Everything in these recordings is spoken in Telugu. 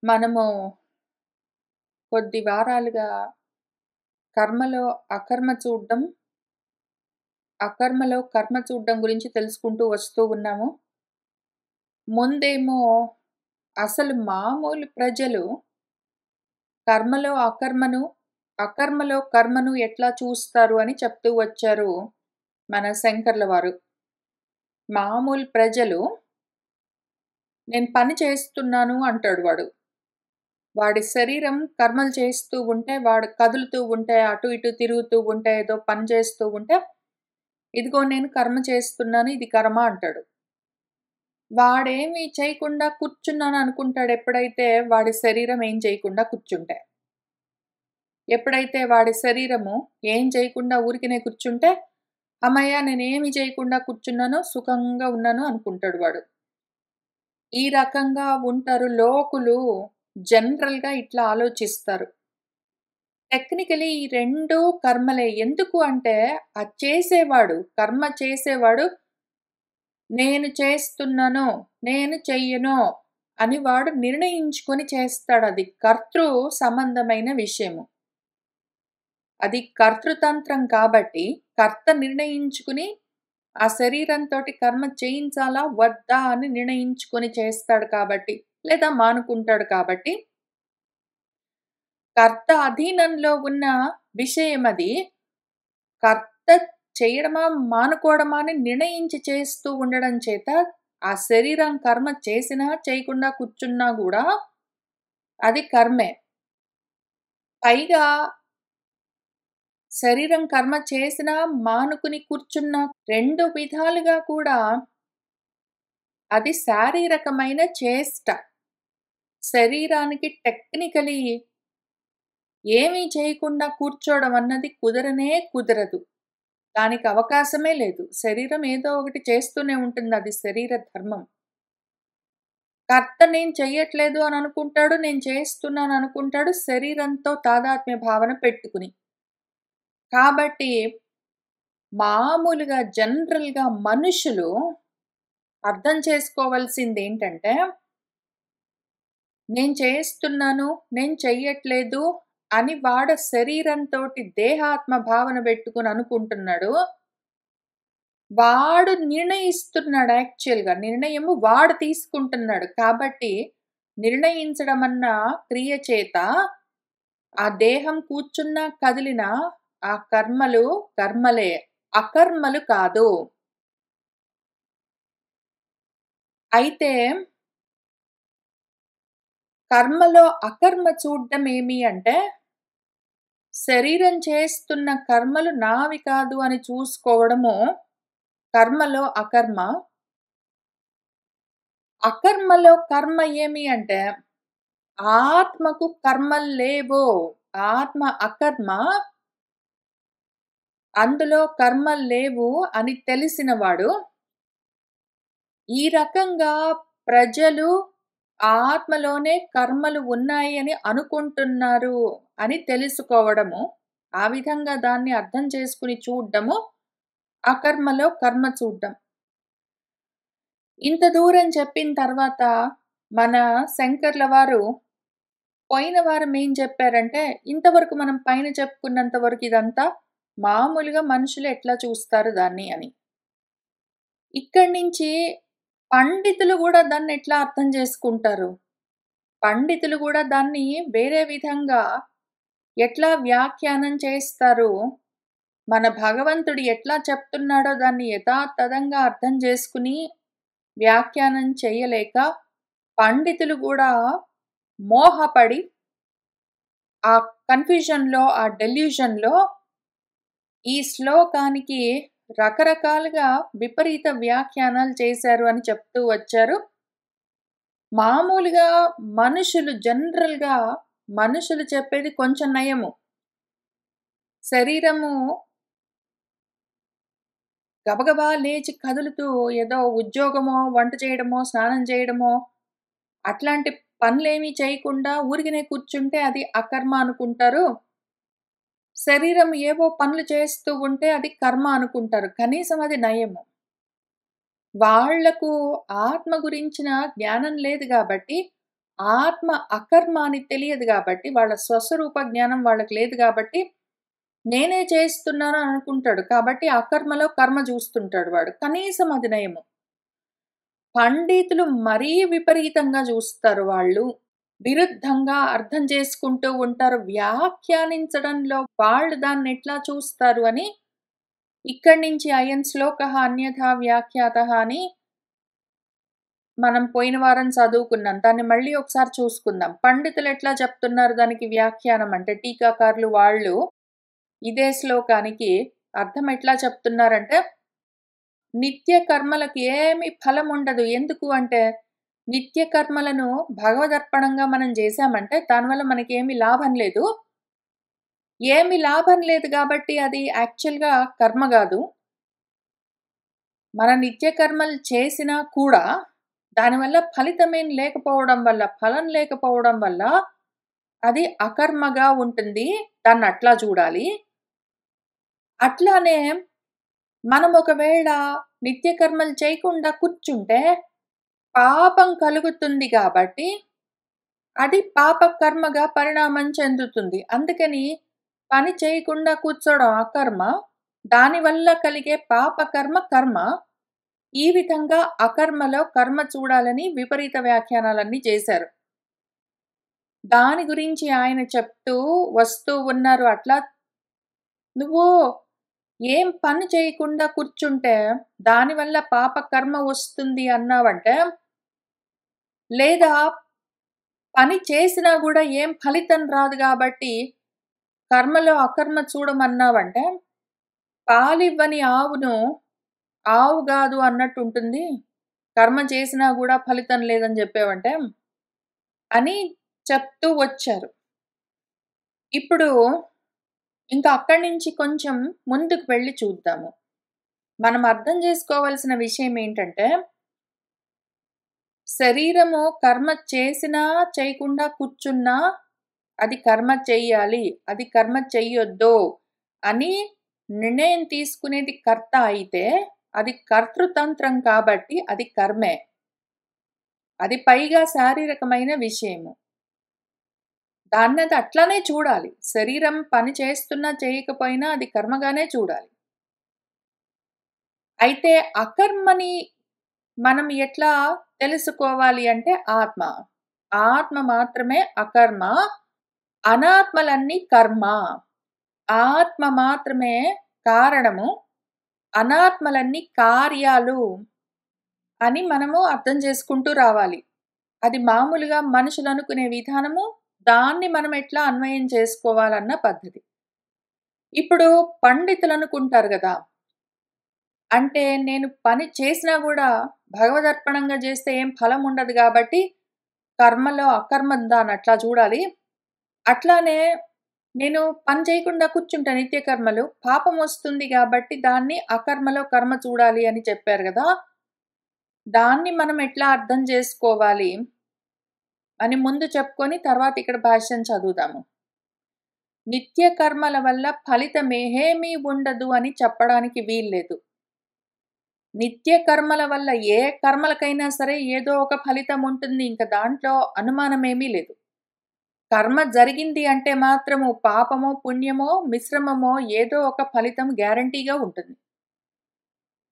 మనము కొద్ది వారాలుగా కర్మలో అకర్మ చూడడం, అకర్మలో కర్మ చూడడం గురించి తెలుసుకుంటూ వస్తూ ఉన్నాము. ముందేమో అసలు మామూలు ప్రజలు కర్మలో అకర్మను, అకర్మలో కర్మను ఎట్లా చూస్తారు అని చెప్తూ వచ్చారు మన శంకర్ల వారు. మామూలు ప్రజలు నేను పని చేస్తున్నాను అంటాడు వాడు. వాడి శరీరం కర్మలు చేస్తూ ఉంటే, వాడు కదులుతూ ఉంటే, అటు ఇటు తిరుగుతూ ఉంటే, ఏదో పని చేస్తూ ఉంటే, ఇదిగో నేను కర్మ చేస్తున్నాను, ఇది కర్మ అంటాడు. వాడేమి చేయకుండా కూర్చున్నాను అనుకుంటాడు ఎప్పుడైతే వాడి శరీరం ఏం చేయకుండా కూర్చుంటే. ఎప్పుడైతే వాడి శరీరము ఏం చేయకుండా ఊరికనే కూర్చుంటే, హమ్మయ్య నేనేమి చేయకుండా కూర్చున్నాను, సుఖంగా ఉన్నాను అనుకుంటాడు వాడు. ఈ రకంగా ఉంటారు లోకులు. జనరల్‌గా ఇట్లా ఆలోచిస్తారు. టెక్నికలీ ఈ 2 కర్మలే. ఎందుకు అంటే, కర్మ చేసేవాడు నేను చేస్తున్నాను, నేను చెయ్యను అని వాడు నిర్ణయించుకొని చేస్తాడది. కర్తృ సంబంధమైన విషయము. అది కర్తృతంత్రం కాబట్టి, కర్త నిర్ణయించుకుని ఆ శరీరంతోటి కర్మ చేయించాలా? వద్దా? అని నిర్ణయించుకొని చేస్తాడు కాబట్టి, లేదా మానుకుంటాడు కాబట్టి కర్త అధీనంలో ఉన్న విషయమది. కర్త చేయడమా, మానుకోవడమా అని నిర్ణయించి చేస్తూ ఉండడం చేత, ఆ శరీరం కర్మ చేసినా, చేయకుండా కూర్చున్నా గూడా అది కర్మే. పైగా శరీరం కర్మ చేసినా, మానుకుని కూర్చున్నా 2 విధాలుగా కూడా అది శారీరకమైన చేష్ట. శరీరానికి టెక్నికలీ ఏమీ చేయకుండా కూర్చోవడం అన్నది కుదరనే కుదరదు. దానికి అవకాశమే లేదు. శరీరం ఏదో ఒకటి చేస్తూనే ఉంటుంది. అది శరీర ధర్మం. కర్త నేను చెయ్యట్లేదు అని అనుకుంటాడు. నేను చేస్తున్నాను అనుకుంటాడు. శరీరంతో తాదాత్మ్య భావన పెట్టుకుని. కాబట్టి మామూలుగా జనరల్‌గా మనుషులు అర్థం చేసుకోవాల్సిందేంటంటే, నేను చేస్తున్నాను, నేను చెయ్యట్లేదు అని వాడు శరీరంతోటి దేహాత్మ భావన పెట్టుకొని అనుకుంటున్నాడు. వాడు నిర్ణయిస్తున్నాడు యాక్చువల్‌గా. నిర్ణయము వాడు తీసుకుంటున్నాడు. కాబట్టి నిర్ణయించడం అన్న క్రియ చేత ఆ దేహం కూర్చున్నా, కదిలినా ఆ కర్మలు కర్మలే. అకర్మలు కాదు. అయితే కర్మలో అకర్మ చూడడం ఏమి అంటే, శరీరం చేస్తున్న కర్మలు నావి కాదు అని చూసుకోవడము కర్మలో అకర్మ. అకర్మలో కర్మ ఏమి అంటే, ఆత్మకు కర్మలు లేవు. ఆత్మ అకర్మ. అందులో కర్మలు లేవు అని తెలిసినవాడు, ఈ రకంగా ప్రజలు ఆత్మలోనే కర్మలు ఉన్నాయి అని అనుకుంటున్నారు అని తెలుసుకోవడము, ఆ విధంగా దాన్ని అర్థం చేసుకొని చూడ్డము, అకర్మలో కర్మ చూడ్డం. ఇంత దూరం చెప్పిన తర్వాత మన శంకర్ల వారు పోయిన వారం ఏం చెప్పారంటే, ఇంతవరకు మనం పైన చెప్పుకున్నంత వరకు ఇదంతా మామూలుగా మనుషులు ఎట్లా చూస్తారు దాన్ని అని. ఇక్కడి నుంచి పండితులు గూడా దాన్నెట్లా అర్థం చేసుకుంటారు? పండితులు గూడా దాన్ని వేరే విధంగా ఎట్లా వ్యాఖ్యానం చేస్తారు? మన భగవంతుడు ఎట్లా చెప్తున్నాడో దాన్ని యథాతథంగా అర్థం చేసుకుని వ్యాఖ్యానం చేయలేక పండితులు గూడా మోహపడి ఆ కన్‌ఫ్యూజన్‌లో, ఆ డెల్యూషన్‌లో ఈ శ్లోకానికి రకరకాలుగా విపరీత వ్యాఖ్యానాలు చేశారు అని చెప్తూ వచ్చారు. మామూలుగా జనరల్‌గా మనుషులు చెప్పేది కొంచెం నయము. శరీరము గబగబా లేచి కదులుతూ ఏదో ఉద్యోగమో, వంట చేయడమో, స్నానం చేయడమో అట్లాంటి పనులేమీ చేయకుండా ఊరికనే కూర్చుంటే అది అకర్మ అనుకుంటారు. శరీరం ఏవో పనులు చేస్తూ ఉంటే అది కర్మ అనుకుంటారు. కనీసం అది నయము. వాళ్లకు ఆత్మ గురించిన జ్ఞానం లేదు గాబట్టి, ఆత్మ అకర్మ అని తెలియదు గాబట్టి, వాళ్ళ స్వస్వరూప జ్ఞానం వాళ్ళకి లేదు గాబట్టి, నేనే చేస్తున్నాను అని అనుకుంటాడు. కాబట్టి అకర్మలో కర్మ జూస్తుంటాడు వాడు. కనీసం అది నయము. పండితులు మరీ విపరీతంగా జూస్తారు వాళ్ళు. విరుద్ధంగా అర్థం చేసుకుంటూ ఉంటారు. వ్యాఖ్యానించడంలో వాళ్ళు దాన్నెట్లా చూస్తారు అని ఇక్కడి నుంచి అయం శ్లోకః అన్యథా వ్యాఖ్యాతః అని మనం పోయిన వారం చదువుకున్నాం. దాన్ని మళ్ళీ ఒకసారి చూసుకుందాం. పండితులు ఎట్లా చెప్తున్నారు దానికి వ్యాఖ్యానం అంటే టీకాకారులు వాళ్ళు ఇదే శ్లోకానికి అర్థం ఎట్లా చెప్తున్నారంటే, నిత్య కర్మలకు ఏమి ఫలం ఉండదు. ఎందుకు అంటే, నిత్య కర్మలను భగవదర్పణంగా మనం చేశామంటే దానివల్ల మనకేమి లాభం లేదు. ఏమి లాభం లేదు గాబట్టి అది యాక్చువల్‌గా కర్మ గాదు. మన నిత్య కర్మలు చేసినా కూడా దానివల్ల ఫలితమేం లేకపోవడం వల్ల, ఫలం లేకపోవడం వల్ల అది అకర్మగా ఉంటుంది. దాన్నట్లా చూడాలి. అట్లానే మనం ఒకవేళ నిత్య కర్మలు చేయకుండా కూర్చుంటే పాపం కలుగుతుంది గాబట్టి అది పాప కర్మగా పరిణామం చెందుతుంది. అందుకని పని చేయకుండా కూర్చోవడం అకర్మ. దానివల్ల కలిగే పాప కర్మ, కర్మ. ఈ విధంగా అకర్మలో కర్మ చూడాలని విపరీత వ్యాఖ్యానాలన్నీ చేశారు. దాని గురించి ఆయన చెప్తూ వస్తూ ఉన్నారు. అట్లా నువ్వు ఏం పని చేయకుండా కూర్చుంటే దానివల్ల పాప కర్మ వస్తుంది అన్నావంటే, లేదా పని చేసినా గూడా ఏం ఫలితం రాదు గాబట్టి కర్మలో అకర్మ చూడమన్నావంటే, పాలివ్వని ఆవును ఆవు గాదు అన్నట్టుంటుంది. కర్మ చేసినా గూడా ఫలితం లేదని జెప్పావంటే, అని చెప్తూ వచ్చారు. ఇప్పుడు ఇంకా అక్కడి నుంచి కొంచెం ముందుకు వెళ్లి చూద్దాము. మనం అర్థం జేసుకోవాల్సిన విషయం ఏంటంటే, శరీరము కర్మ చేసినా, చేయకుండా కూర్చున్నా అది కర్మ చెయ్యాలి, అది కర్మ చెయ్యొద్దు అని నిర్ణయం తీసుకునేది కర్త అయితే, అది కర్తృతంత్రం కాబట్టి అది కర్మే. అది పైగా శారీరకమైన విషయము. దాన్నది అట్లానే చూడాలి. శరీరం పని చేస్తున్నా, చేయకపోయినా అది కర్మగానే చూడాలి. అయితే అకర్మని మనం ఎట్లా తెలుసుకోవాలి అంటే ఆత్మ. ఆత్మ మాత్రమే అకర్మ. అనాత్మలన్నీ కర్మ. ఆత్మ మాత్రమే కారణము. అనాత్మలన్నీ కార్యాలు అని మనము అర్థం చేసుకుంటూ రావాలి. అది మామూలుగా మనుషులు అనుకునే విధానము, దాన్ని మనం ఎట్లా అన్వయం చేసుకోవాలన్న పద్ధతి. ఇప్పుడు పండితులు అనుకుంటారు గదా! అంటే నేను పని చేసినా గూడా భగవదర్పణంగా జేస్తే ఏం ఫలం ఉండదు గాబట్టి, కర్మలో అకర్మ దాన్నట్లా చూడాలి. అట్లానే నేను పని చేయకుండా కూర్చుంటా నిత్య కర్మలు. పాపం వస్తుంది గాబట్టి దాన్ని అకర్మలో కర్మ చూడాలి అని చెప్పారు గదా! దాన్ని మనం ఎట్లా అర్థం జేసుకోవాలి అని ముందు చెప్పుకొని తర్వాత ఇక్కడ భాష్యం చదువుదాము. నిత్య కర్మల వల్ల ఫలితమేమీ ఉండదు అని చెప్పడానికి వీల్లేదు. నిత్య కర్మల వల్ల ఏ కర్మలకైనా సరే ఏదో ఒక ఫలితం ఉంటుంది. ఇంక దాంట్లో అనుమానమేమీ లేదు. కర్మ జరిగింది అంటే మాత్రము పాపమో, పుణ్యమో, మిశ్రమమో ఏదో ఒక ఫలితం గ్యారంటీగా ఉంటుంది.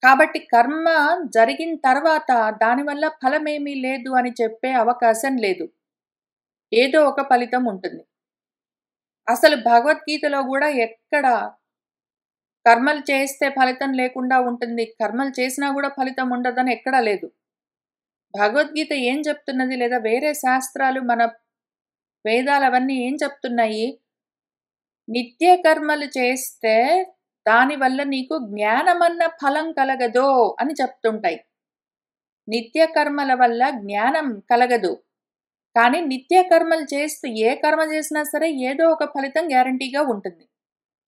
కాబట్టి కర్మ జరిగిన తర్వాత దానివల్ల ఫలమేమీ లేదు అని చెప్పే అవకాశం లేదు. ఏదో ఒక ఫలితం ఉంటుంది. అసలు భగవద్గీతలో గూడా ఎక్కడ కర్మలు చేస్తే ఫలితం లేకుండా ఉంటుంది, కర్మలు చేసినా గూడా ఫలితం ఉండదని ఎక్కడా లేదు. భగవద్గీత ఏం చెప్తున్నది లేదా వేరే శాస్త్రాలు మన వేదాలవన్నీ ఏం చెప్తున్నాయి? నిత్య కర్మలు చేస్తే దానివల్ల నీకు జ్ఞానమన్న ఫలం కలగదో అని చెప్తుంటాయి. నిత్య కర్మల వల్ల జ్ఞానం కలగదు. కానీ నిత్య కర్మలు చేస్తూ ఏ కర్మ చేసినా సరే ఏదో ఒక ఫలితం గ్యారంటీగా ఉంటుంది.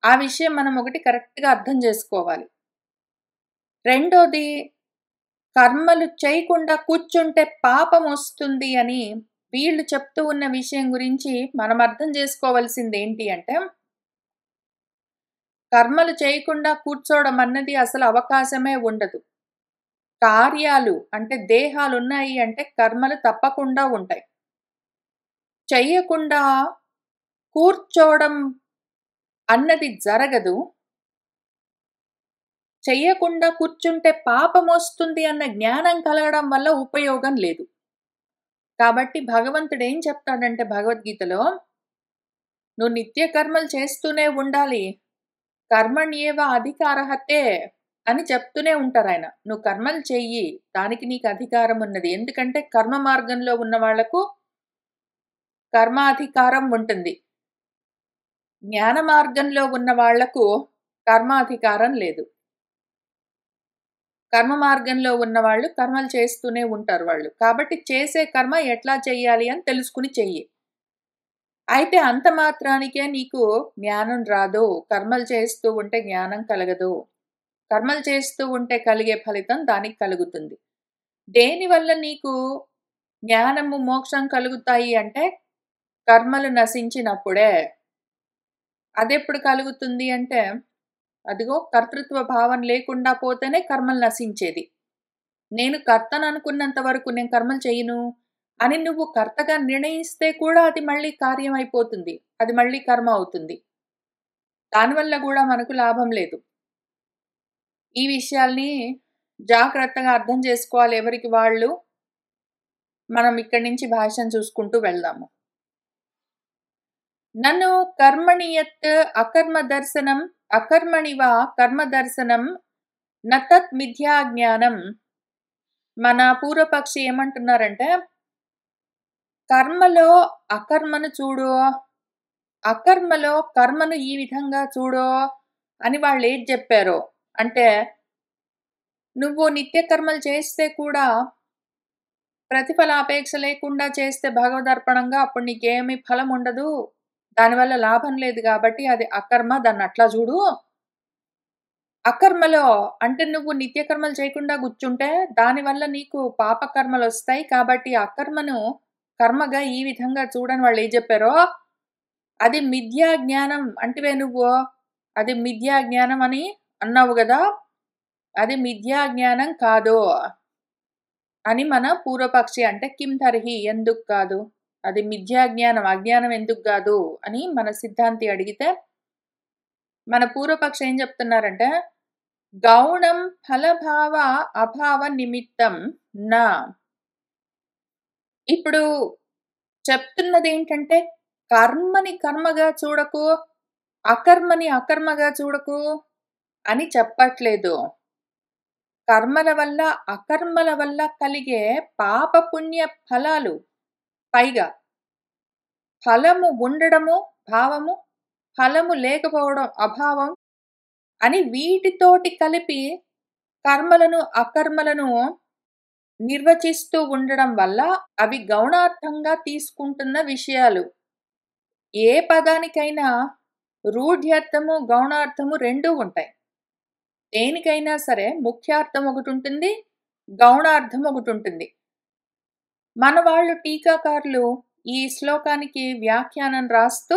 ఆ విషయం మనం ఒకటి కరెక్ట్‌గా అర్థం చేసుకోవాలి. రెండోది కర్మలు చేయకుండా కూర్చుంటే పాపమొస్తుంది అని వీళ్ళు చెప్తూ ఉన్న విషయం గురించి మనం అర్థం చేసుకోవాల్సిందేంటి అంటే, కర్మలు చేయకుండా కూర్చోవడం అన్నది అసలు అవకాశమే ఉండదు. కార్యాలు అంటే దేహాలున్నాయి అంటే కర్మలు తప్పకుండా ఉంటాయి. చెయ్యకుండా కూర్చోవడం అన్నది జరగదు. చెయ్యకుండా కూర్చుంటే పాపమొస్తుంది అన్న జ్ఞానం కలగడం వల్ల ఉపయోగం లేదు. కాబట్టి భగవంతుడేం చెప్తాడంటే భగవద్గీతలో, నువ్వు నిత్య కర్మలు చేస్తూనే ఉండాలి. కర్మణ్యేవ అధికారహతే అని చెప్తూనే ఉంటారాయన. నువ్వు కర్మలు చెయ్యి. దానికి నీకు అధికారం ఉన్నది. ఎందుకంటే కర్మ మార్గంలో ఉన్న వాళ్లకు కర్మాధికారం ఉంటుంది. జ్ఞాన మార్గంలో ఉన్న వాళ్లకు కర్మాధికారం లేదు. కర్మ మార్గంలో ఉన్నవాళ్ళు కర్మలు చేస్తూనే ఉంటారు వాళ్ళు. కాబట్టి చేసే కర్మ ఎట్లా చెయ్యాలి అని తెలుసుకుని చెయ్యి. అయితే అంత మాత్రానికే నీకు జ్ఞానం రాదు. కర్మలు చేస్తూ ఉంటే జ్ఞానం కలగదు. కర్మలు చేస్తూ ఉంటే కలిగే ఫలితం దానికి కలుగుతుంది. దేనివల్ల నీకు జ్ఞానము, మోక్షం కలుగుతాయి అంటే కర్మలు నశించినప్పుడే. అదెప్పుడు కలుగుతుంది అంటే అదిగో కర్తృత్వ భావం లేకుండా పోతేనే కర్మలు నశించేది. నేను కర్తను అనుకున్నంత వరకు నేను కర్మలు చేయను అని నువ్వు కర్తగా నిర్ణయిస్తే కూడా అది మళ్ళీ కార్యం అయిపోతుంది. అది మళ్ళీ కర్మ అవుతుంది. దానివల్ల కూడా మనకు లాభం లేదు. ఈ విషయాల్ని జాగ్రత్తగా అర్థం చేసుకోవాలి ఎవరికి వాళ్ళు. మనం ఇక్కడి నుంచి భాష్యం చూసుకుంటూ వెళ్దాము. నన్ను కర్మణి యత్ అకర్మ దర్శనం అకర్మణివ కర్మ దర్శనం నతత్ మిథ్యా జ్ఞానం. మన పూర్వపక్షి ఏమంటున్నారంటే, కర్మలో అకర్మను చూడు, అకర్మలో కర్మను ఈ విధంగా చూడు అని వాళ్ళు ఏది చెప్పారో అంటే, నువ్వు నిత్య కర్మలు చేస్తే కూడా ప్రతిఫలాపేక్ష లేకుండా చేస్తే భగవదర్పణంగా అప్పుడు నీకేమీ ఫలం ఉండదు. దానివల్ల లాభం లేదు కాబట్టి అది అకర్మ, దాన్ని అట్లా చూడు. అకర్మలో అంటే నువ్వు నిత్య కర్మలు చేయకుండా కూర్చుంటే దానివల్ల నీకు పాపకర్మలు వస్తాయి. కాబట్టి అకర్మను కర్మగా ఈ విధంగా చూడని వాళ్ళు ఏం చెప్పారో అది మిథ్యా జ్ఞానం అంటివే నువ్వు. అది మిథ్యా జ్ఞానం అని అన్నావు కదా, అది మిథ్యా జ్ఞానం కాదు అని మన పూర్వపక్షి అంటే కిం తర్హి ఎందుకు కాదు, అది మిథ్యా జ్ఞానం అజ్ఞానం ఎందుకు కాదు అని మన సిద్ధాంతి అడిగితే మన పూర్వపక్షి ఏం చెప్తున్నారంటే, గౌణం ఫలభావ అభావ నిమిత్తం నా. ఇప్పుడు చెప్తున్నది ఏంటంటే కర్మని కర్మగా చూడకు, అకర్మని అకర్మగా చూడకు అని చెప్పట్లేదు. కర్మల వల్ల అకర్మల వల్ల కలిగే పాపపుణ్య ఫలాలు, పైగా ఫలము ఉండడము భావము, ఫలము లేకపోవడం అభావం అని వీటితోటి కలిపి కర్మలను అకర్మలను నిర్వచిస్తూ ఉండడం వల్ల అవి గౌణార్థంగా తీసుకుంటున్న విషయాలు. ఏ పదానికైనా రూఢ్యర్థము గౌణార్థము రెండూ ఉంటాయి. దేనికైనా సరే ముఖ్యార్థం ఒకటి ఉంటుంది, గౌణార్థం ఒకటి ఉంటుంది. మన వాళ్ళు టీకాకారులు ఈ శ్లోకానికి వ్యాఖ్యానం రాస్తూ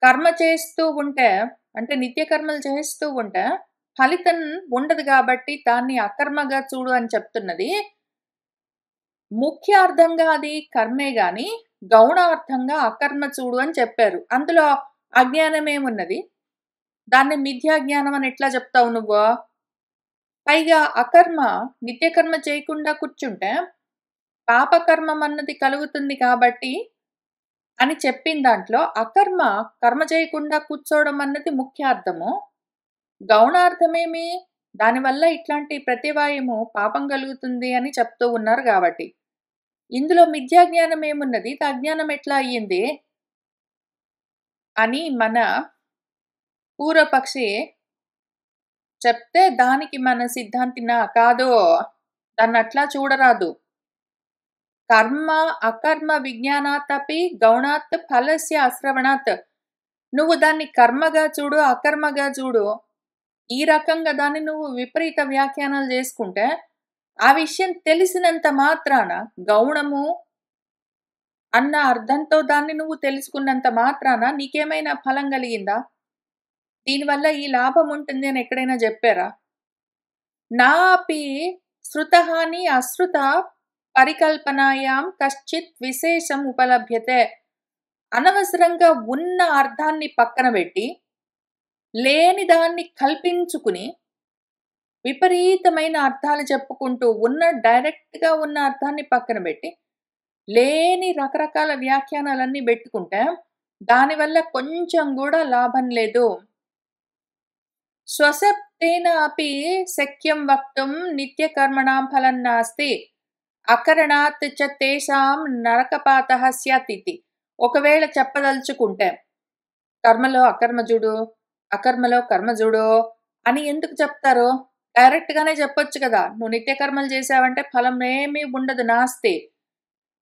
కర్మ చేస్తూ ఉంటే అంటే నిత్య కర్మలు చేస్తూ ఉంటే ఫలితం ఉండదు కాబట్టి దాన్ని అకర్మగా చూడు అని చెప్తున్నది. ముఖ్యార్థంగా అది కర్మే గాని గౌణార్థంగా అకర్మ చూడు అని చెప్పారు. అందులో అజ్ఞానం ఏమున్నది? దాన్ని మిథ్యా జ్ఞానం అని ఎట్లా చెప్తావు నువ్వు? పైగా అకర్మ నిత్యకర్మ చేయకుండా కూర్చుంటే పాపకర్మం అన్నది కలుగుతుంది కాబట్టి అని చెప్పిన దాంట్లో అకర్మ కర్మ చేయకుండా కూర్చోవడం అన్నది ముఖ్యార్థము. గౌణార్థమేమి? దానివల్ల ఇట్లాంటి ప్రతివాయము పాపం కలుగుతుంది అని చెప్తూ ఉన్నారు కాబట్టి ఇందులో మిథ్యా జ్ఞానం ఏమున్నది? అజ్ఞానం ఎట్లా అయ్యింది అని మన పూర్వపక్షి చెప్తే దానికి మన సిద్ధాంతి నా కాదు, దాన్ని అట్లా చూడరాదు. కర్మ అకర్మ విజ్ఞానాత్ అపి గౌణాత్ ఫలస్య అశ్రవణాత్. నువ్వు దాన్ని కర్మగా చూడు అకర్మగా చూడు, ఈ రకంగా దాన్ని నువ్వు విపరీత వ్యాఖ్యానాలు చేసుకుంటే ఆ విషయం తెలిసినంత మాత్రాన గౌణము అన్న అర్థంతో దాన్ని నువ్వు తెలుసుకున్నంత మాత్రాన నీకేమైనా ఫలం కలిగిందా? దీనివల్ల ఈ లాభం ఉంటుంది అని ఎక్కడైనా చెప్పారా? నా అపి శృతహాని అశ్రుత పరికల్పనాయాం కశ్చిత్ విశేషం ఉపలభ్యతే. అనవసరంగా ఉన్న అర్థాన్ని పక్కన పెట్టి లేని దాన్ని కల్పించుకుని విపరీతమైన అర్థాలు చెప్పుకుంటూ డైరెక్ట్‌గా ఉన్న అర్థాన్ని పక్కన పెట్టి లేని రకరకాల వ్యాఖ్యానాలన్నీ పెట్టుకుంటే దానివల్ల కొంచెం కూడా లాభం లేదు. స్వశబ్దేన అపి శక్యం వక్తుం నిత్యకర్మణాం ఫలం నాస్తి అకరణాత్ చ తేషాం నరకపాతః స్యాత్ ఇతి. ఒకవేళ చెప్పదలుచుకుంటే కర్మలో అకర్మజుడు, అకర్మలో కర్మజుడు అని ఎందుకు చెప్తారు? డైరెక్ట్‌గానే చెప్పొచ్చు కదా! నువ్వు నిత్యకర్మలు చేశావంటే ఫలం ఏమీ ఉండదు, నాస్తి.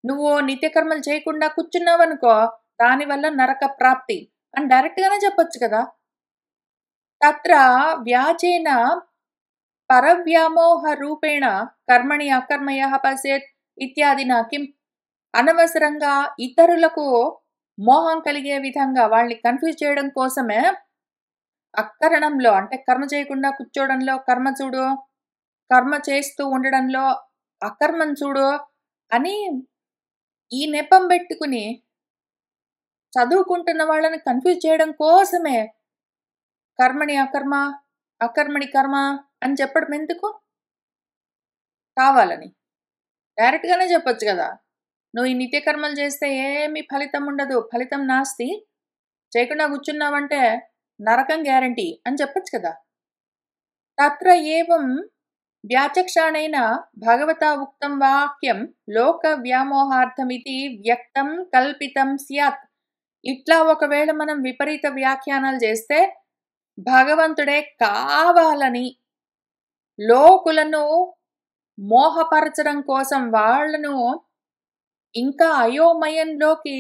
నువ్వు నిత్యకర్మలు చేయకుండా కూర్చున్నావనుకో దానివల్ల నరక ప్రాప్తి అని డైరెక్ట్‌గానే చెప్పొచ్చు కదా! తత్ర వ్యాజేన పరవ్యామోహ రూపేణ కర్మణి అకర్మయః పశ్యేత్ ఇత్యాదినా కిం. అనవసరంగా ఇతరులకు మోహం కలిగే విధంగా వాళ్ళని కన్‌ఫ్యూజ్ చేయడం కోసమే అక్కరణంలో అంటే కర్మ చేయకుండా కూర్చోవడంలో కర్మ చూడు, కర్మ చేస్తూ ఉండడంలో అకర్మం చూడు అని ఈ నెపం పెట్టుకుని చదువుకుంటున్న వాళ్ళని కన్‌ఫ్యూజ్ చేయడం కోసమే కర్మణి అకర్మ, అకర్మణి కర్మ అని చెప్పడం ఎందుకు? కావాలని. డైరెక్ట్‌గానే చెప్పొచ్చు కదా! నువ్వు ఈ నిత్య కర్మలు చేస్తే ఏమీ ఫలితం ఉండదు. ఫలితం నాస్తి. చేయకుండా కూర్చున్నావంటే నరకం గ్యారంటీ అని చెప్పొచ్చు కదా! తత్ర ఏవం వ్యాచక్షాణేన భగవతా ఉక్తం వాక్యం లోక వ్యామోహార్థమితి వ్యక్తం కల్పితం స్యాత్. ఇట్లా ఒకవేళ మనం విపరీత వ్యాఖ్యానాలు చేస్తే భగవంతుడే కావాలని లోకులను మోహపరచడం కోసం వాళ్ళను ఇంకా అయోమయంలోకి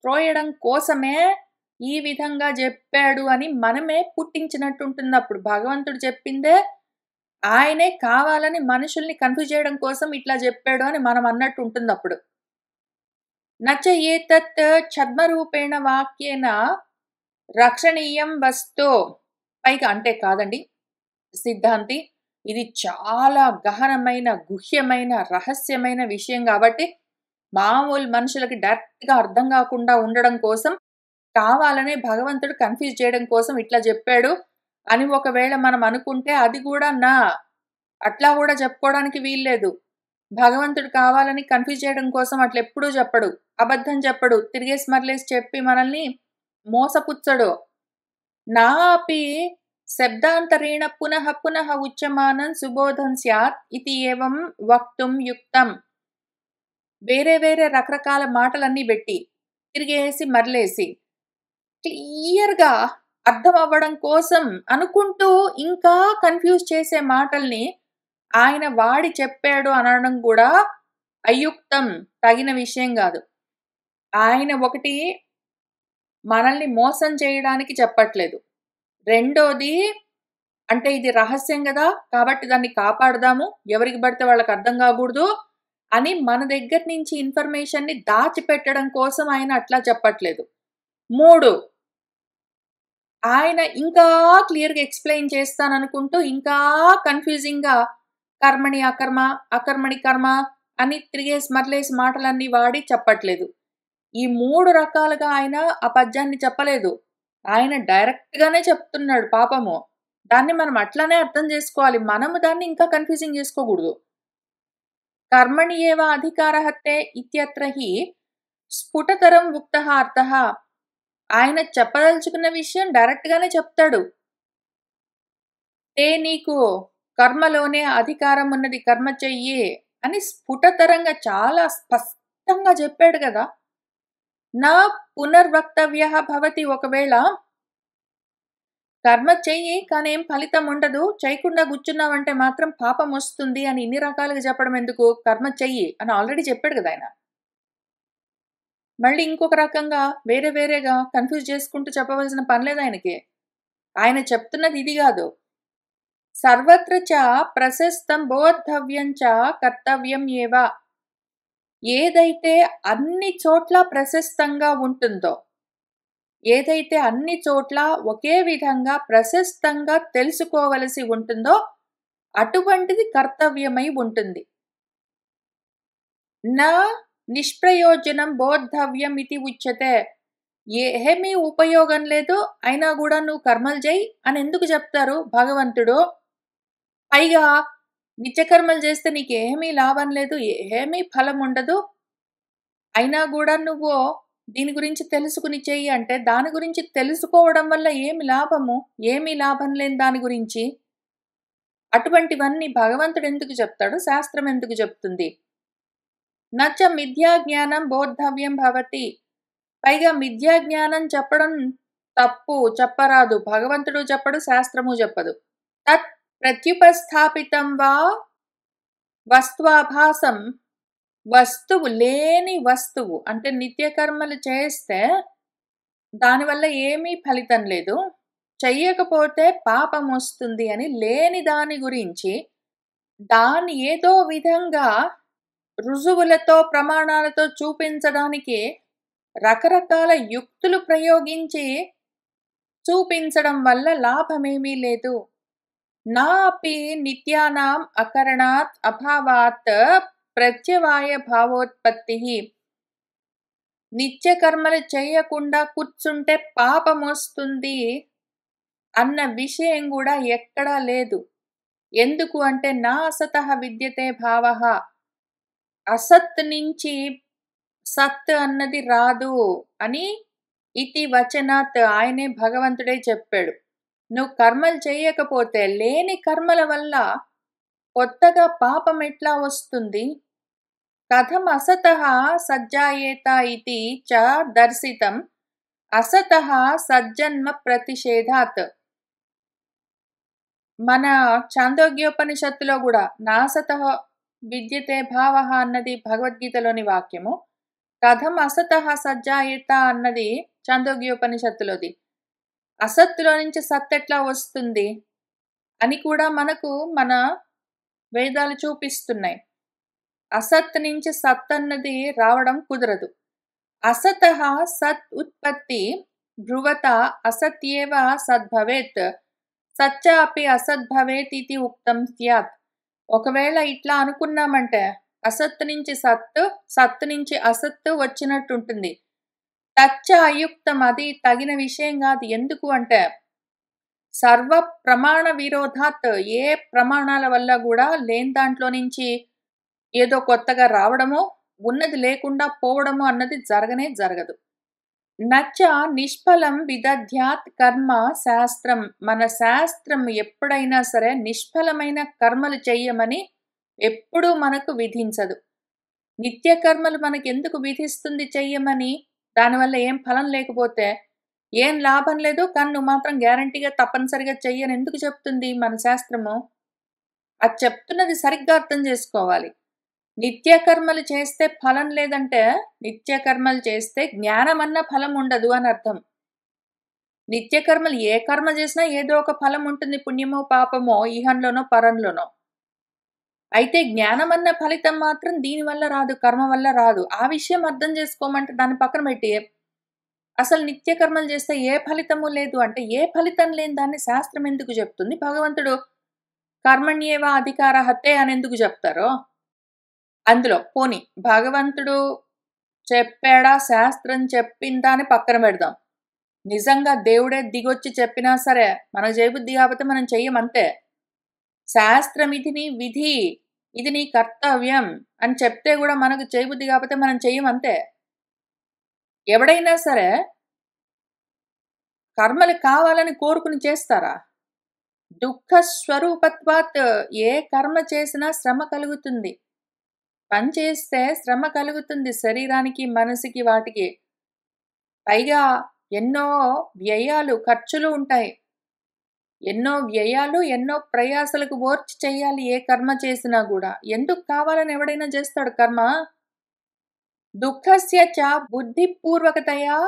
త్రోయడం కోసమే ఈ విధంగా చెప్పాడు అని మనమే పుట్టించినట్టుంటుంది. అప్పుడు భగవంతుడు చెప్పిందే ఆయనే కావాలని మనుషుల్ని కన్ఫ్యూజ్ చేయడం కోసం ఇట్లా చెప్పాడు అని మనం అన్నట్టు ఉంటుంది. అప్పుడు నచ ఏతత్ ఛద్మరూపేణ వాక్యేన రక్షణీయం వస్తు. పైగా అంటే కాదండి సిద్ధాంతి, ఇది చాలా గహనమైన గుహ్యమైన రహస్యమైన విషయం కాబట్టి మామూలు మనుషులకి డైరెక్ట్‌గా అర్థం కాకుండా ఉండడం కోసం కావాలనే భగవంతుడు కన్ఫ్యూజ్ చేయడం కోసం ఇట్లా చెప్పాడు అని ఒకవేళ మనం అనుకుంటే అది కూడా అట్లా కూడా చెప్పుకోవడానికి వీల్లేదు. భగవంతుడు కావాలని కన్ఫ్యూజ్ చేయడం కోసం అట్లా ఎప్పుడూ చెప్పడు, అబద్ధం చెప్పడు, తిరిగేసి మరలేసి చెప్పి మనల్ని మోసపుచ్చడు. నాపి శబ్దాంతరేణ పునః పునః ఉచ్యమానం సుబోధం స్యాత్ ఇది ఏవం వక్తుం యుక్తం. వేరే వేరే రకరకాల మాటలన్నీ పెట్టి తిరిగేసి మరలేసి క్లియర్‌గా అర్థం అవ్వడం కోసం అనుకుంటూ ఇంకా కన్ఫ్యూజ్ చేసే మాటల్ని ఆయన వాడి చెప్పాడు అనడం కూడా అయుక్తం, తగిన విషయం కాదు. ఆయన ఒకటి మనల్ని మోసం చేయడానికి చెప్పట్లేదు. రెండోది అంటే ఇది రహస్యం కదా కాబట్టి దాన్ని కాపాడదాము, ఎవరికి పడితే వాళ్ళకి అర్థం కాకూడదు అని మన దగ్గర నుంచి ఇన్ఫర్మేషన్ని దాచిపెట్టడం కోసం ఆయన అట్లా చెప్పట్లేదు. 3 ఆయన ఇంకా క్లియర్‌గా ఎక్స్‌ప్లెయిన్ చేస్తాననుకుంటూ ఇంకా కన్‌ఫ్యూజింగ్‌గా కర్మణి అకర్మ, అకర్మణి కర్మ అని తిరిగేసి మరలేసి మాటలన్నీ వాడి చెప్పట్లేదు. ఈ 3 రకాలుగా ఆయన ఆ పద్యాన్ని చెప్పలేదు. ఆయన డైరెక్ట్‌గానే చెప్తున్నాడు పాపము. దాన్ని మనం అట్లనే అర్థం చేసుకోవాలి. మనము దాన్ని ఇంకా కన్‌ఫ్యూజింగ్ చేసుకోకూడదు. కర్మణి ఏవ అధికారః తే ఇత్యత్ర హి స్ఫుటతరం ఉక్తః అర్థః. ఆయన చెప్పదలుచుకున్న విషయం డైరెక్ట్‌గానే చెప్తాడు. తే నీకు కర్మలోనే అధికారం ఉన్నది, కర్మ చెయ్యి అని స్ఫుటతరంగా చాలా స్పష్టంగా చెప్పాడు కదా! నా పునర్వక్తవ్యః భవతి. ఒకవేళ కర్మ చెయ్యి కానీ ఏం ఫలితం ఉండదు, చేయకుండా కూర్చున్నావంటే మాత్రం పాపం వస్తుంది అని ఇన్ని రకాలుగా చెప్పడం ఎందుకు? కర్మ చెయ్యి అని ఆల్రెడీ చెప్పాడు కదా ఆయన. మళ్ళీ ఇంకొక రకంగా వేరే వేరేగా కన్‌ఫ్యూజ్ చేసుకుంటూ చెప్పవలసిన పని లేదు ఆయనకి. ఆయన చెప్తున్నది ఇది గాదు. సర్వత్ర చ ప్రశస్తం బోద్ధవ్యం చ కర్తవ్యం ఏవ. ఏదైతే అన్ని చోట్ల ప్రశస్తంగా ఉంటుందో, ఏదైతే అన్ని చోట్ల ఒకే విధంగా ప్రశస్తంగా తెలుసుకోవలసి ఉంటుందో అటువంటిది కర్తవ్యమై ఉంటుంది. నా నిష్ప్రయోజనం బోద్ధవ్యం ఇతి ఉచ్యతే. ఏమీ ఉపయోగం లేదు, అయినా గూడా నువ్వు కర్మలు చెయ్యి అని ఎందుకు చెప్తారు భగవంతుడు? పైగా నిత్యకర్మలు చేస్తే నీకేమీ లాభం లేదు, ఏమీ ఫలం ఉండదు. అయినా గూడా నువ్వు దీని గురించి తెలుసుకుని చెయ్యి అంటే, దాని గురించి తెలుసుకోవడం వల్ల ఏమి లాభము? ఏమీ లాభం లేని దాని గురించి. అటువంటివన్నీ భగవంతుడు ఎందుకు చెప్తాడు? శాస్త్రం ఎందుకు చెప్తుంది? నచ మిథ్యా జ్ఞానం బోద్ధవ్యం భవతి. పైగా మిథ్యా జ్ఞానం చెప్పడం తప్పు, చెప్పరాదు. భగవంతుడు చెప్పడు, శాస్త్రము చెప్పదు. తత్ ప్రత్యుపస్థాపితం వా వస్త్వాభాసం. వస్తువు లేని వస్తువు అంటే నిత్యకర్మలు చేస్తే దానివల్ల ఏమీ ఫలితం లేదు, చెయ్యకపోతే పాపం వస్తుంది అని లేని దాని గురించి దాన్ని ఏదో విధంగా రుజువులతో ప్రమాణాలతో చూపించడానికి రకరకాల యుక్తులు ప్రయోగించి చూపించడం వల్ల లాభమేమీ లేదు. నాపి నిత్యానాం అకరణాత్ అభావాత్ ప్రత్యవాయ భావోత్పత్తి. నిత్యకర్మలు చేయకుండా కూర్చుంటే పాపం వస్తుంది అన్న విషయం కూడా ఎక్కడా లేదు. ఎందుకు అంటే నా అసతః విద్యతే భావః. అసత్ నుంచి సత్ అన్నది రాదు అని ఇతి వచనాత్ ఆయనే భగవంతుడే చెప్పాడు. నువ్వు కర్మలు చేయకపోతే లేని కర్మల వల్ల కొత్తగా పాపం ఎట్లా వస్తుంది? కథం అసతః సజ్జాయేత ఇతి చ దర్శితం అసతః సజ్జన్మ ప్రతిషేధాత్. మన చాందోగ్యోపనిషత్తులో కూడా నాసతః విద్యతే భావః అన్నది భగవద్గీతలోని వాక్యము. కథం అసతః సజ్జాయేత అన్నది చాందోగ్యోపనిషత్తులోది. అసత్తులో నుంచి సత్ ఎట్లా వస్తుంది అని కూడా మనకు మన వేదాలు చూపిస్తున్నాయి. అసత్ నుంచి సత్ అన్నది రావడం కుదరదు. అసతః సత్ ఉత్పత్తి భ్రువత అసత్యేవ సద్భవేత్ సచ్చాపి అసద్భవేత్ ఇది ఉక్తం స్యాత్. ఒకవేళ ఇట్లా అనుకున్నామంటే అసత్ నుంచి సత్, సత్ నుంచి అసత్ వచ్చినట్టు ఉంటుంది. తచ్చ అయుక్తం, అది తగిన విషయం కాదు. ఎందుకు అంటే సర్వ ప్రమాణ విరోధాత్, ఏ ప్రమాణాల వల్ల కూడా లేని దాంట్లో నుంచి ఏదో కొత్తగా రావడమో ఉన్నది లేకుండా పోవడమో అన్నది జరగనే జరగదు. నచ్చ నిష్ఫలం విదధ్యాత్ కర్మ శాస్త్రం. మన శాస్త్రం ఎప్పుడైనా సరే నిష్ఫలమైన కర్మలు చెయ్యమని ఎప్పుడూ మనకు విధించదు. నిత్య కర్మలు మనకు ఎందుకు విధిస్తుంది చెయ్యమని? దానివల్ల ఏం ఫలం లేకపోతే ఏం లాభం లేదు, కానీ నువ్వు మాత్రం గ్యారంటీగా తప్పనిసరిగా చెయ్యని ఎందుకు చెప్తుంది మన శాస్త్రము? అది చెప్తున్నది సరిగ్గా అర్థం చేసుకోవాలి. నిత్యకర్మలు చేస్తే ఫలం లేదంటే నిత్యకర్మలు చేస్తే జ్ఞానమన్న ఫలం ఉండదు అని అర్థం. నిత్యకర్మలు ఏ కర్మ చేసినా ఏదో ఒక ఫలం ఉంటుంది, పుణ్యమో పాపమో, ఈహంలోనో పరంలోనో. అయితే జ్ఞానమన్న ఫలితం మాత్రం దీనివల్ల రాదు, కర్మ వల్ల రాదు. ఆ విషయం అర్థం చేసుకోమంటే దాన్ని పక్కన పెట్టి అసలు నిత్యకర్మలు చేస్తే ఏ ఫలితము లేదు అంటే ఏ ఫలితం లేని దాన్ని శాస్త్రం ఎందుకు చెప్తుంది? భగవంతుడు కర్మణ్యేవ అధికారహతే అని ఎందుకు చెప్తారో అందులో పోని భగవంతుడు చెప్పాడా, శాస్త్రం చెప్పిందా అని పక్కన పెడదాం. నిజంగా దేవుడే దిగొచ్చి చెప్పినా సరే మనకు చేయబుద్ధి కాకపోతే మనం చెయ్యమంతే. శాస్త్రం ఇది నీ విధి, ఇది నీ కర్తవ్యం అని చెప్తే కూడా మనకు చేయబుద్ధి కాకపోతే మనం చెయ్యమంతే. ఎవడైనా సరే కర్మలు కావాలని కోరుకుని చేస్తారా? దుఃఖ స్వరూపత్వాత్ ఏ కర్మ చేసినా శ్రమ కలుగుతుంది. పని చేస్తే శ్రమ కలుగుతుంది శరీరానికి, మనసుకి, వాటికి. పైగా ఎన్నో వ్యయాలు, ఖర్చులు ఉంటాయి. ఎన్నో వ్యయాలు, ఎన్నో ప్రయాసలకు ఓర్చి చెయ్యాలి ఏ కర్మ చేసినా కూడా. ఎందుకు కావాలని ఎవడైనా చేస్తాడు కర్మ? దుఃఖస్య చ బుద్ధిపూర్వకతయా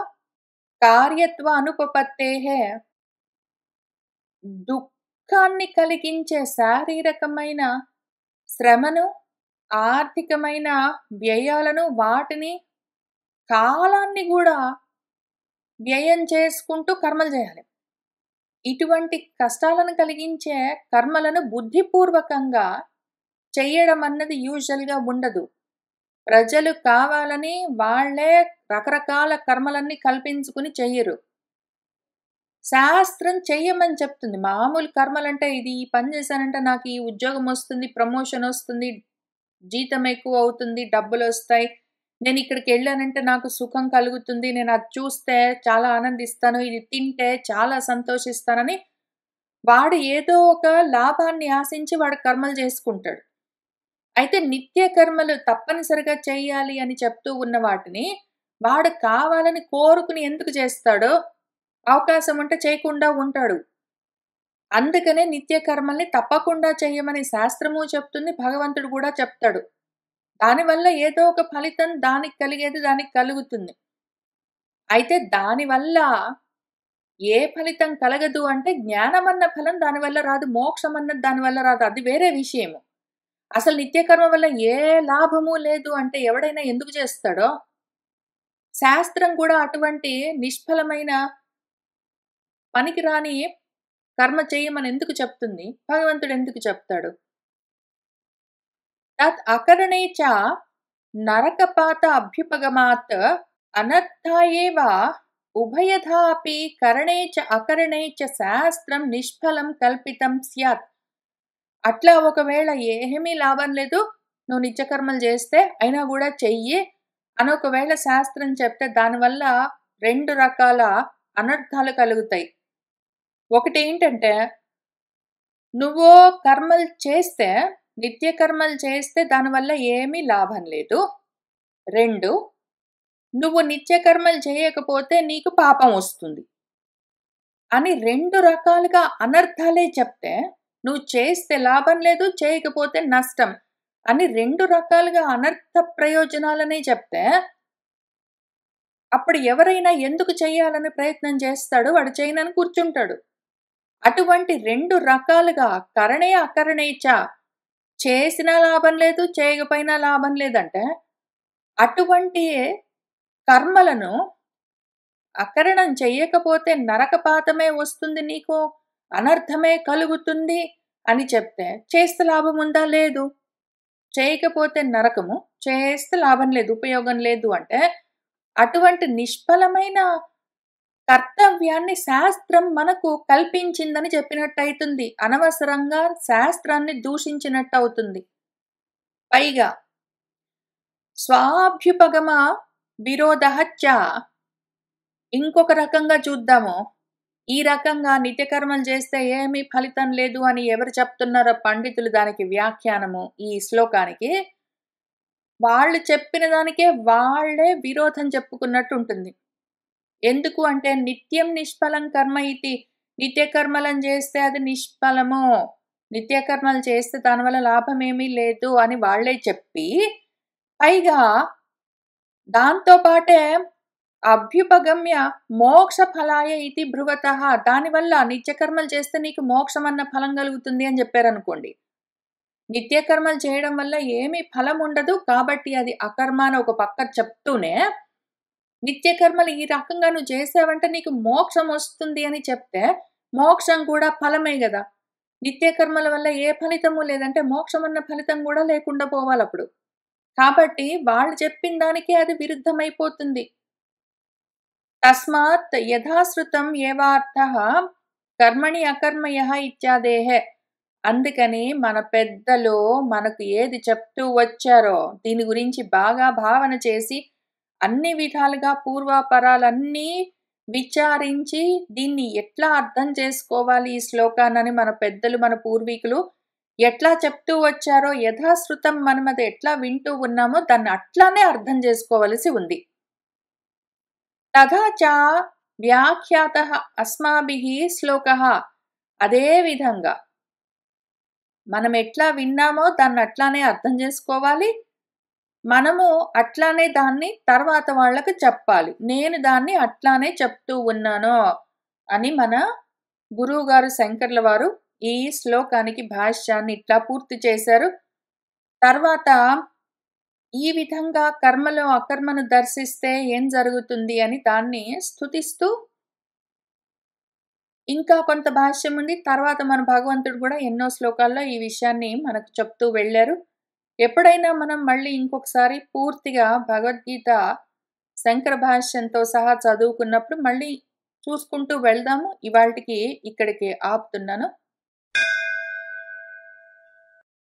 కార్యత్వ అనుపపత్తేహే. దుఃఖాన్ని కలిగించే శారీరకమైన శ్రమను, ఆర్థికమైన వ్యయాలను, వాటిని, కాలాన్ని కూడా వ్యయం చేసుకుంటూ కర్మలు చేయాలి. ఇటువంటి కష్టాలను కలిగించే కర్మలను బుద్ధిపూర్వకంగా చెయ్యడం అన్నది యూజువల్గా ఉండదు. ప్రజలు కావాలని వాళ్ళే రకరకాల కర్మలన్నీ కల్పించుకుని చెయ్యరు. శాస్త్రం చెయ్యమని చెప్తుంది. మామూలు కర్మలంటే ఇది ఈ పని చేశానంటే నాకు ఈ ఉద్యోగమొస్తుంది, ప్రమోషనొస్తుంది, జీతం ఎక్కువవుతుంది, డబ్బులొస్తాయి. నేనిక్కడికెళ్ళానంటే నాకు సుఖం కలుగుతుంది. నేనది చూస్తే చాలా ఆనందిస్తాను. ఇది తింటే చాలా సంతోషిస్తానని వాడు ఏదో ఒక లాభాన్ని ఆశించి వాడు కర్మలు చేసుకుంటాడు. అయితే నిత్య కర్మలు తప్పనిసరిగా చెయ్యాలి అని చెప్తూ ఉన్న వాటిని వాడు కావాలని కోరుకుని ఎందుకు చేస్తాడో, అవకాశం ఉంటే చేయకుండా ఉంటాడు. అందుకనే నిత్య కర్మల్ని తప్పకుండా చెయ్యమని శాస్త్రము చెప్తుంది. భగవంతుడు కూడా చెప్తాడు. దానివల్ల ఏదో ఒక ఫలితం దానికి కలిగేది దానికి కలుగుతుంది. అయితే దానివల్ల ఏ ఫలితం కలగదు అంటే జ్ఞానమన్న ఫలం దానివల్ల రాదు. మోక్షమన్నది దానివల్ల రాదు. అది వేరే విషయము. అసలు నిత్యకర్మ వల్ల ఏ లాభము లేదు అంటే ఎవడైనా ఎందుకు చేస్తాడో, శాస్త్రం కూడా అటువంటి నిష్ఫలమైన పనికిరాని కర్మ చేయమని ఎందుకు చెప్తుంది? భగవంతుడు ఎందుకు చెప్తాడు? తత్ అకరణే చ నరకపాత అభ్యుపగమాత్ అనర్థా ఏవ ఉభయథా అపి కరణే చ అకరణే చ శాస్త్రం నిష్ఫలం కల్పితం స్యాత్. అట్లా ఒకవేళ ఏమీ లాభం లేదు, నువ్వు నిత్యకర్మలు చేస్తే అయినా కూడా చెయ్యి అని ఒకవేళ శాస్త్రం చెప్తే దానివల్ల 2 రకాల అనర్థాలు కలుగుతాయి. ఒకటేంటంటే, నువ్వు కర్మలు చేస్తే, నిత్య కర్మలు చేస్తే దానివల్ల ఏమీ లాభం లేదు. 2 నువ్వు నిత్య కర్మలు చేయకపోతే నీకు పాపం వస్తుంది. అని 2 రకాలుగా అనర్థాలే చెప్తే, నువ్వు చేస్తే లాభం లేదు, చేయకపోతే నష్టం అని 2 రకాలుగా అనర్థ ప్రయోజనాలనే చెప్తే, అప్పుడు ఎవరైనా ఎందుకు చేయాలని ప్రయత్నం చేస్తాడో వాడు చేయనని కూర్చుంటాడు. అటువంటి 2 రకాలుగా కరణే అకరణే చ చేసినా లాభం లేదు, చేయకపోయినా లాభం లేదంటే, అటువంటి కర్మలను అకరణం చెయ్యకపోతే నరకపాతమే వస్తుంది నీకు, అనర్థమే కలుగుతుంది అని చెప్తే, చేస్తే లాభం ఉందా? లేదు. చేయకపోతే నరకము, చేస్తే లాభం లేదు, ఉపయోగం లేదు అంటే, అటువంటి నిష్ఫలమైన కర్తవ్యాన్ని శాస్త్రం మనకు కల్పించిందని చెప్పినట్టయితుంది. అనవసరంగా శాస్త్రాన్ని దూషించినట్టవుతుంది. పైగా స్వాభ్యుపగమ విరోధః చ ఇంకొక రకంగా చూద్దాము. ఈ రకంగా నిత్యకర్మలు చేస్తే ఏమీ ఫలితం లేదు అని ఎవరు చెప్తున్నారో పండితులు దానికి వ్యాఖ్యానము ఈ శ్లోకానికి, వాళ్ళు చెప్పిన దానికే వాళ్ళే విరోధం చెప్పుకున్నట్టు ఉంటుంది. ఎందుకు అంటే నిత్యం నిష్ఫలం కర్మ ఇతి. నిత్యకర్మలను చేస్తే అది నిష్ఫలము. నిత్యకర్మలు చేస్తే దానివల్ల లాభమేమీ లేదు అని వాళ్ళే చెప్పి, పైగా దాంతో పాటే అభ్యుపగమ్య మోక్ష ఫలాయ ఇతి బ్రువతః. దానివల్ల నిత్యకర్మలు చేస్తే నీకు మోక్షమన్న ఫలం కలుగుతుంది అని చెప్పారనుకోండి. నిత్యకర్మలు చేయడం వల్ల ఏమీ ఫలం ఉండదు. కాబట్టి అది అకర్మ అని ఒక పక్క చెప్తూనే, నిత్యకర్మలు ఈ రకంగా నువ్వు చేసావంటే నీకు మోక్షం వస్తుంది అని చెప్తే, మోక్షం కూడా ఫలమే గదా! నిత్యకర్మల వల్ల ఏ ఫలితము లేదంటే మోక్షమన్న ఫలితం కూడా లేకుండా పోవాలప్పుడు. కాబట్టి వాళ్ళు చెప్పిన దానికే అది విరుద్ధమైపోతుంది. తస్మాత్ యథాశ్రుతం ఏవార్థః కర్మణి అకర్మయః ఇత్యాదేః. అందుకని మన పెద్దలు మనకు ఏది చెప్తూ వచ్చారో దీని గురించి బాగా భావన చేసి అన్ని విధాలుగా పూర్వాపరాలన్నీ విచారించి దీన్ని ఎట్లా అర్థం చేసుకోవాలి ఈ శ్లోకాన్నని మన పెద్దలు మన పూర్వీకులు ఎట్లా చెప్తూ వచ్చారో యథాశ్రుతం మనం అది ఎట్లా వింటూ ఉన్నామో దాన్ని అట్లానే అర్థం చేసుకోవలసి ఉంది. తథా చ వ్యాఖ్యాతః అస్మాభిః శ్లోకః. అదే విధంగా మనం ఎట్లా విన్నామో దాన్ని అట్లానే అర్థం చేసుకోవాలి. మనము అట్లానే దాన్ని తర్వాత వాళ్ళకి చెప్పాలి. నేను దాన్ని అట్లానే చెప్తూ ఉన్నాను అని మన గురువుగారు శంకర్ల వారు ఈ శ్లోకానికి భాష్యాన్ని ఇట్లా పూర్తి చేశారు. తర్వాత ఈ విధంగా కర్మలో అకర్మను దర్శిస్తే ఏం జరుగుతుంది అని దాన్ని స్తుతిస్తూ ఇంకా కొంత భాష్యం ఉంది. తర్వాత మన భగవంతుడు కూడా ఎన్నో శ్లోకాల్లో ఈ విషయాన్ని మనకు చెప్తూ వెళ్ళారు. ఎప్పుడైనా మనం మళ్ళీ ఇంకొకసారి పూర్తిగా భగవద్గీత శంకర భాష్యంతో సహా చదువుకున్నప్పుడు మళ్ళీ చూసుకుంటూ వెళ్దాము. ఇవాల్టికి ఇక్కడికి ఆపుతున్నాను.